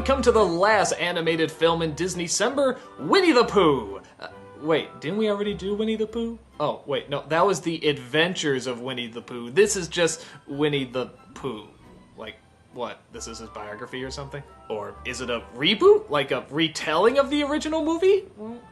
come to the last animated film in Disneycember, Winnie the Pooh. Wait, didn't we already do Winnie the Pooh? Oh, wait, no, that was The Adventures of Winnie the Pooh. This is just Winnie the Pooh. Like, what, this is his biography or something? Or is it a reboot? Like a retelling of the original movie?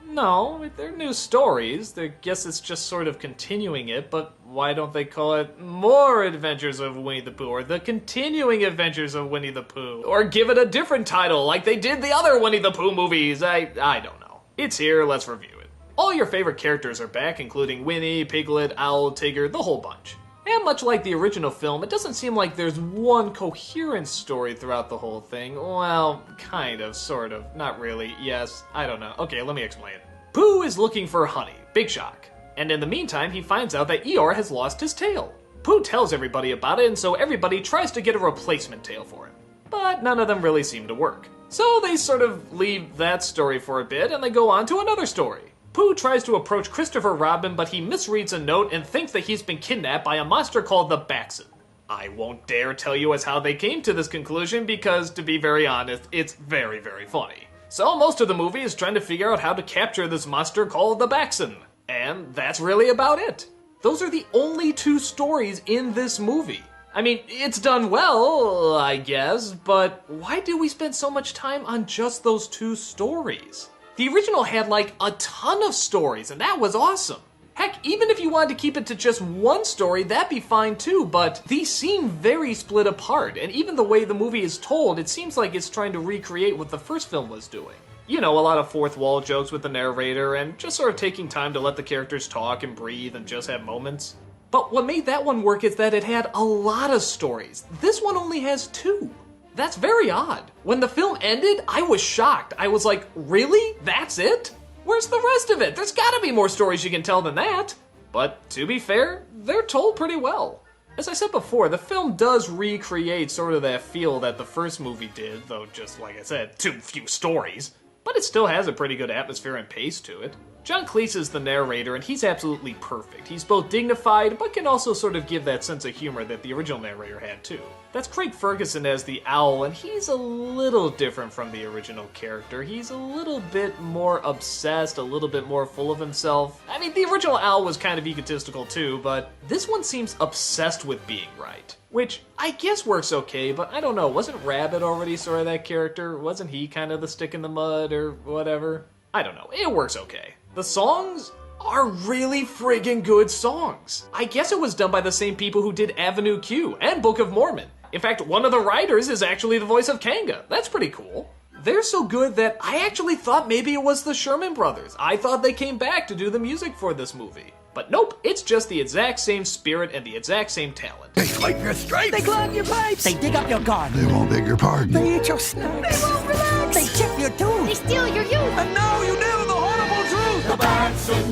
No, they're new stories. I guess it's just sort of continuing it, but why don't they call it More Adventures of Winnie the Pooh, or The Continuing Adventures of Winnie the Pooh? Or give it a different title, like they did the other Winnie the Pooh movies? I don't know. It's here, let's review it. All your favorite characters are back, including Winnie, Piglet, Owl, Tigger, the whole bunch. And much like the original film, it doesn't seem like there's one coherent story throughout the whole thing. Well, kind of, sort of, not really, yes, I don't know. Okay, let me explain. Pooh is looking for honey, big shock. And in the meantime, he finds out that Eeyore has lost his tail. Pooh tells everybody about it, and so everybody tries to get a replacement tail for him. But none of them really seem to work. So they sort of leave that story for a bit, and they go on to another story. Pooh tries to approach Christopher Robin, but he misreads a note and thinks that he's been kidnapped by a monster called the Baxen. I won't dare tell you as how they came to this conclusion because, to be very honest, it's very, very funny. So most of the movie is trying to figure out how to capture this monster called the Baxen. And that's really about it. Those are the only two stories in this movie. I mean, it's done well, I guess, but why do we spend so much time on just those two stories? The original had like a ton of stories, and that was awesome. Heck, even if you wanted to keep it to just one story, that'd be fine too, but these seem very split apart, and even the way the movie is told, it seems like it's trying to recreate what the first film was doing. You know, a lot of fourth wall jokes with the narrator, and just sort of taking time to let the characters talk and breathe and just have moments. But what made that one work is that it had a lot of stories. This one only has two. That's very odd. When the film ended, I was shocked. I was like, really? That's it? Where's the rest of it? There's gotta be more stories you can tell than that. But to be fair, they're told pretty well. As I said before, the film does recreate sort of that feel that the first movie did, though just like I said, too few stories. But it still has a pretty good atmosphere and pace to it. John Cleese is the narrator, and he's absolutely perfect. He's both dignified, but can also sort of give that sense of humor that the original narrator had too. That's Craig Ferguson as the Owl, and he's a little different from the original character. He's a little bit more obsessed, a little bit more full of himself. I mean, the original Owl was kind of egotistical too, but this one seems obsessed with being right. Which I guess works okay, but I don't know, wasn't Rabbit already sort of that character? Wasn't he kind of the stick in the mud or whatever? I don't know, it works okay. The songs are really friggin' good songs. I guess it was done by the same people who did Avenue Q and Book of Mormon. In fact, one of the writers is actually the voice of Kanga. That's pretty cool. They're so good that I actually thought maybe it was the Sherman Brothers. I thought they came back to do the music for this movie. But nope, it's just the exact same spirit and the exact same talent. They swipe your stripes. They climb your pipes. They dig up your garden. They won't beg your pardon. They eat your snacks. They won't relax. They chip your tooth. They steal your youth. And now you know the horrible truth.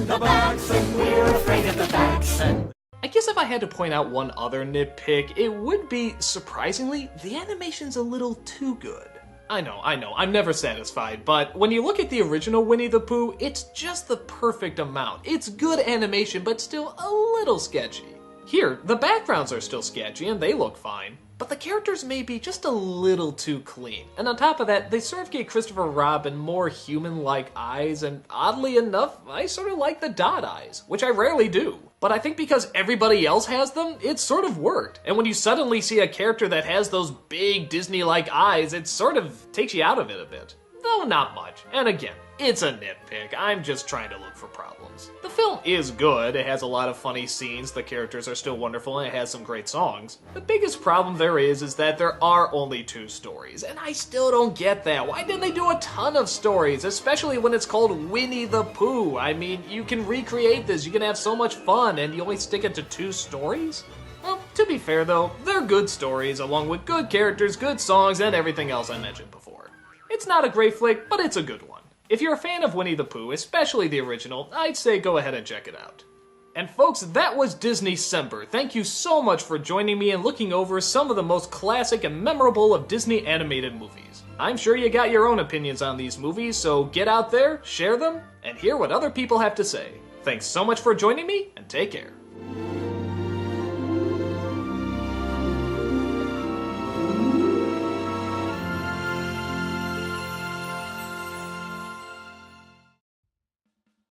The Baxen, we're afraid of the Baxen. I guess if I had to point out one other nitpick, it would be, surprisingly, the animation's a little too good. I know, I'm never satisfied, but when you look at the original Winnie the Pooh, it's just the perfect amount. It's good animation, but still a little sketchy. Here, the backgrounds are still sketchy and they look fine, but the characters may be just a little too clean. And on top of that, they sort of gave Christopher Robin more human-like eyes, and oddly enough, I sort of like the dot eyes, which I rarely do. But I think because everybody else has them, it sort of worked. And when you suddenly see a character that has those big Disney-like eyes, it sort of takes you out of it a bit. Though not much. And again, it's a nitpick. I'm just trying to look for problems. The film is good. It has a lot of funny scenes. The characters are still wonderful, and it has some great songs. The biggest problem there is that there are only two stories, and I still don't get that. Why didn't they do a ton of stories, especially when it's called Winnie the Pooh? I mean, you can recreate this, you can have so much fun, and you only stick it to two stories? Well, to be fair though, they're good stories, along with good characters, good songs, and everything else I mentioned before. It's not a great flick, but it's a good one. If you're a fan of Winnie the Pooh, especially the original, I'd say go ahead and check it out. And folks, that was Disneycember. Thank you so much for joining me and looking over some of the most classic and memorable of Disney animated movies. I'm sure you got your own opinions on these movies, so get out there, share them, and hear what other people have to say. Thanks so much for joining me, and take care.